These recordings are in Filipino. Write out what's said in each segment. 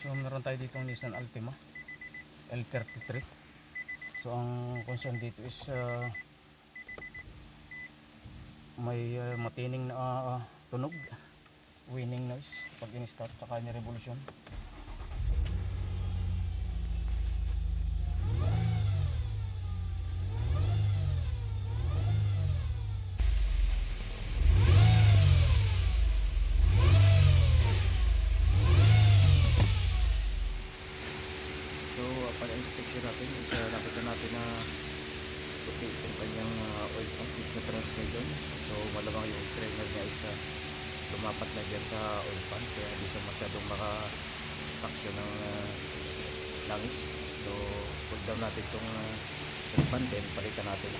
So meron tayo dito ng Nissan Altima L33. So ang concern dito is may matining na tunog, winning noise pag in-start saka ni revolution. Para inspection natin is nakita natin na okay yung kanyang oil pump sa transmission. So malamang yung strainer niya is lumapat na dyan sa oil pump kaya hindi siya masyadong makasaksyon ng langis. So pull down natin itong oil pump, then palitan natin.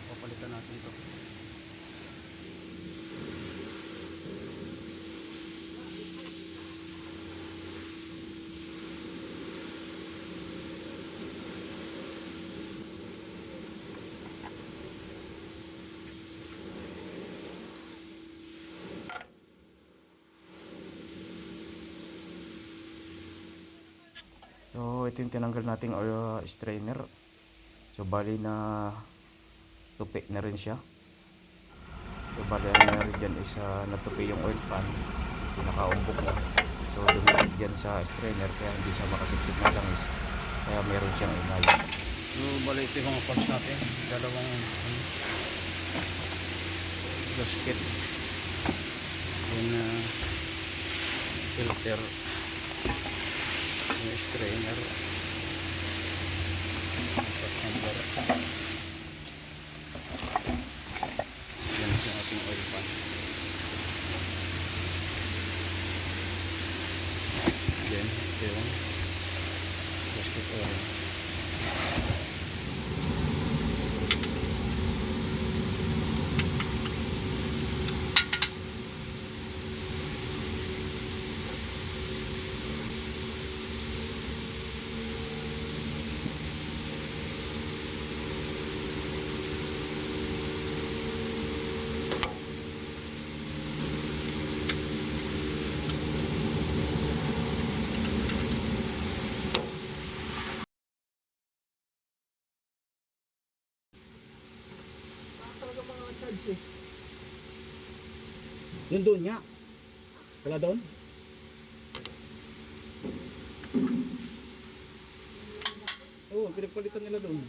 Papalitan natin ito. So ito yung tinanggal nating strainer. So bali na tupi na rin siya. So bali na rin dyan is natupi yung oil pan, pinakaumbok na. So dumilig dyan sa strainer kaya hindi siya makasipsip na langis, kaya meron siyang ingay. So bali ito yung mga parts natin, dalawang gasket, then filter, yung strainer, number, yan yung ating oil pan. Then ito yung gasket oil. Yun doon nga. Wala doon? pinagpalitan nila doon?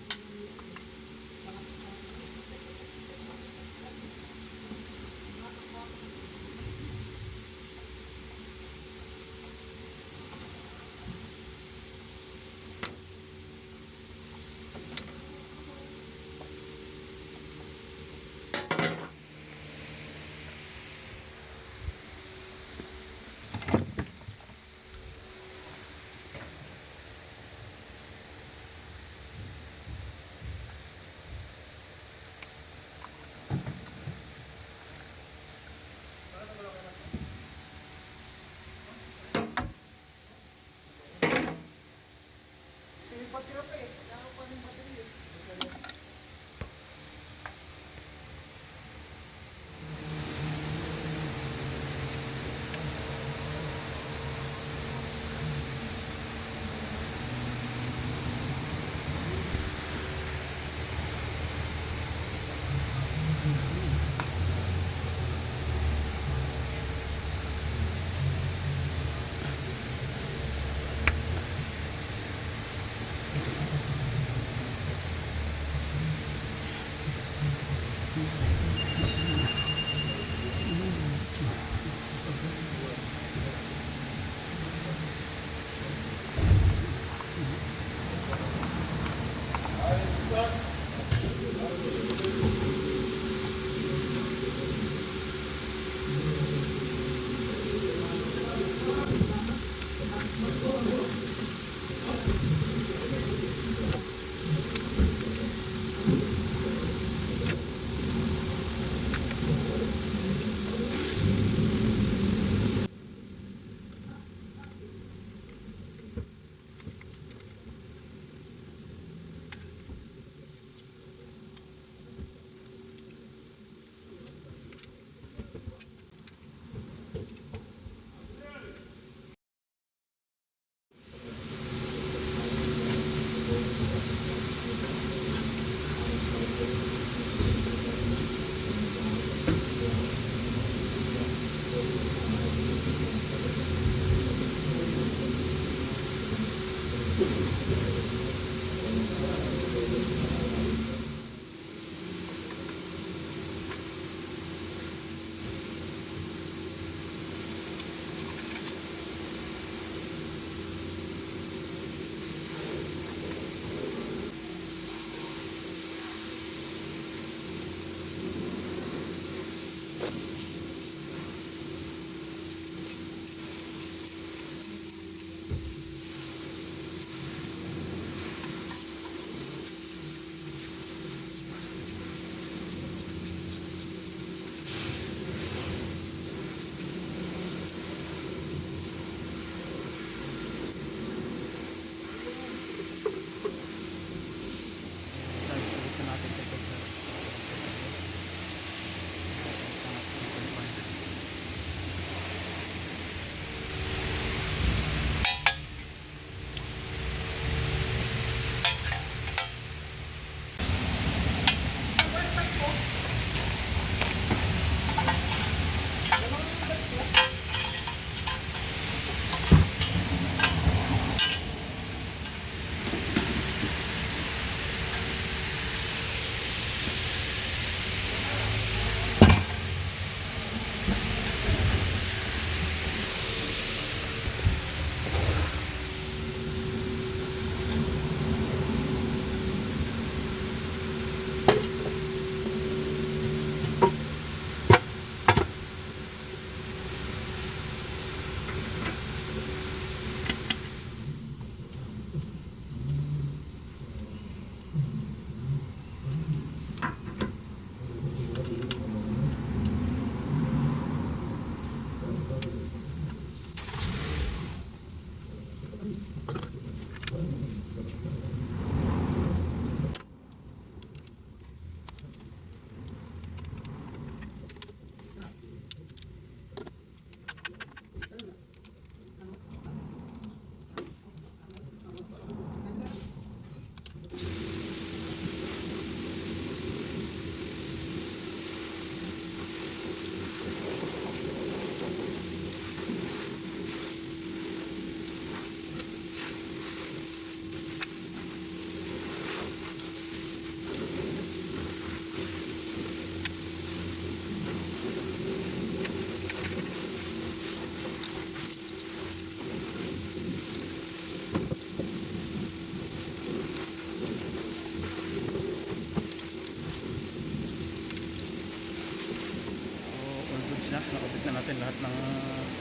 na, nakabit na natin lahat ng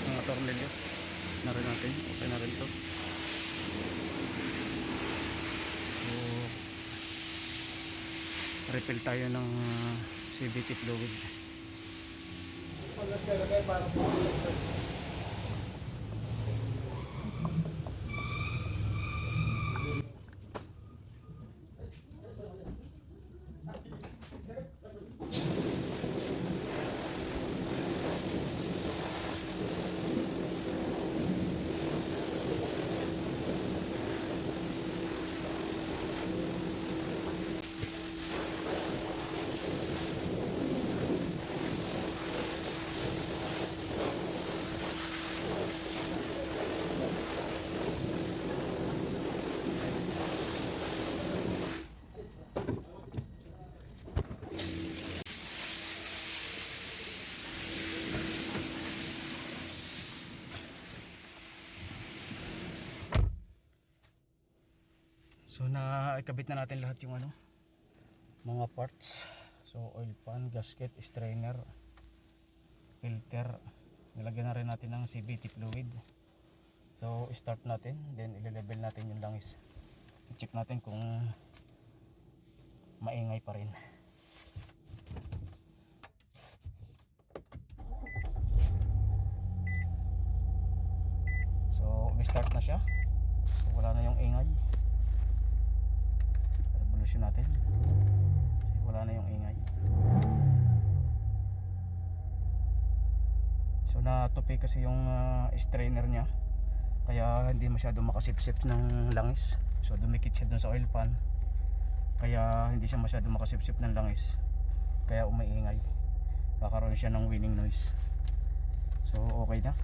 mga tornilyo na rin natin, okay na rin to. So refill tayo ng CVT fluid. So ikabit na natin lahat yung mga parts. So oil pan, gasket, strainer, filter. Nilagyan na rin natin ng CVT fluid. So start natin, then ile-level natin yung langis. I-check natin kung maingay pa rin. So start na siya. So, wala na yung ingay. Revolution natin. Wala na yung ingay. So natupi kasi yung strainer niya, kaya hindi masyado makasipsip ng langis. So dumikit siya dun sa oil pan, kaya hindi siya masyado makasipsip ng langis, kaya umaingay, kakaroon siya ng winning noise. So okay na.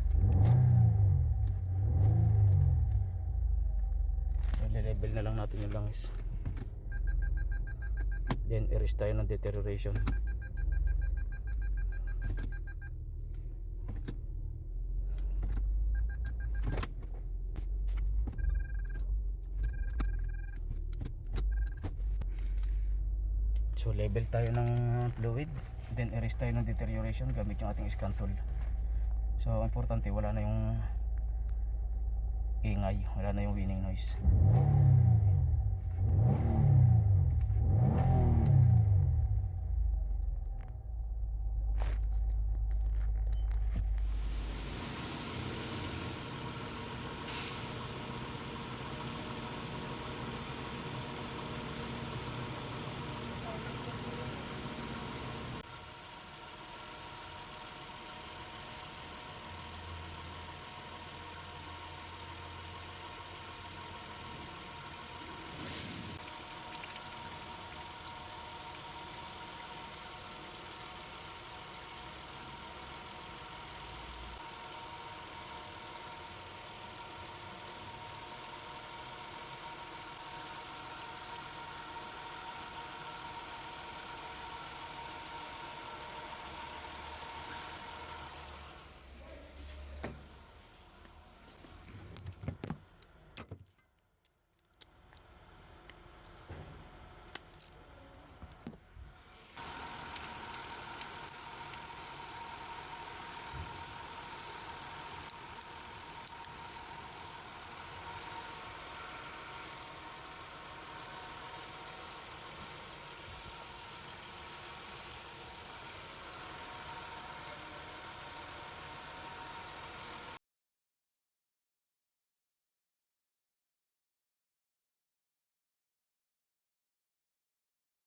So level na lang natin yung langis, then erase tayo ng deterioration. So level tayo ng fluid, then erase tayo ng deterioration gamit yung ating scan tool. So importante wala na yung ingay, wala na yung winning noise.